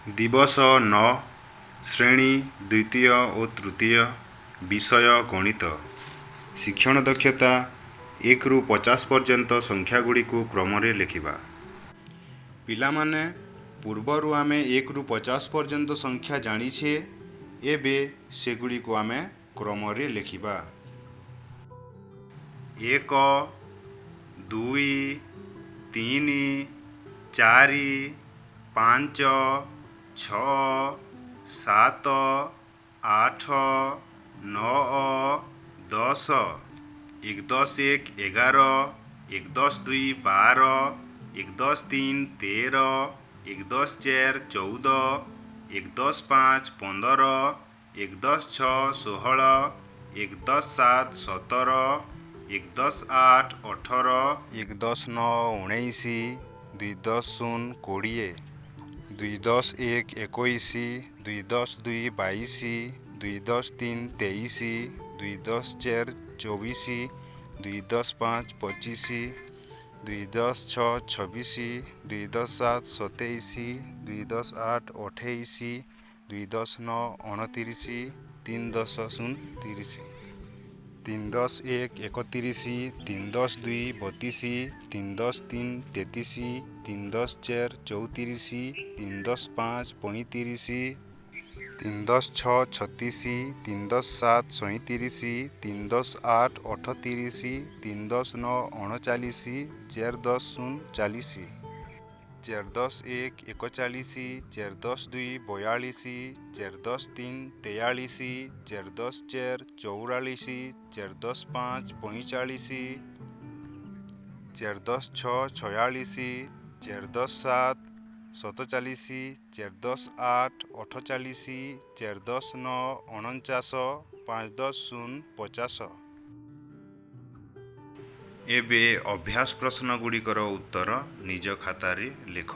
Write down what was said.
दिवस 9 श्रेणी द्वितीय और तृतीय विषय गणित। शिक्षण दक्षता 1 ରୁ 50 पर्यंत संख्यागुड़ी को क्रम रे लिखिबा। पिलामाने पूर्वरु आमे 1 ରୁ 50 पर्यंत संख्या जानिछे, एबे सेगुड़ी को आमे क्रम रे लिखिबा। 1 2 3 4 5 6 7 8 9 10 1 10 1 11 1 10 2 12 1 10 3 13 1 10 4 14 1 10 5 15 1 10 6 16 1 10 7 17 1 10 8 18 1 10 9 19 2 10 0 20 2 10 1 21 2 10 2 22 2 10 3 23 2 10 4 24 2 10 5 25 2 10 6 26 2 10 7 27 2 10 8 28 2 10 9 29 3 10 0 30 3 10 1 31 3 10 2 32 3 10 3 33 3 10 4 34 3 10 5 35 3 10 6 36 3 10 7 37 3 10 8 38 3 10 9 39 4 10 0 40 4 10 1 41 4 10 2 42 4 10 3 43 4 10 4 44 4 10 5 45 4 10 6 46 4 10 7 47 4 10 8 48 4 10 9 49 5 10 0 50। एबे अभ्यास प्रश्न गुड़िकर उत्तर निज खातारे लिख।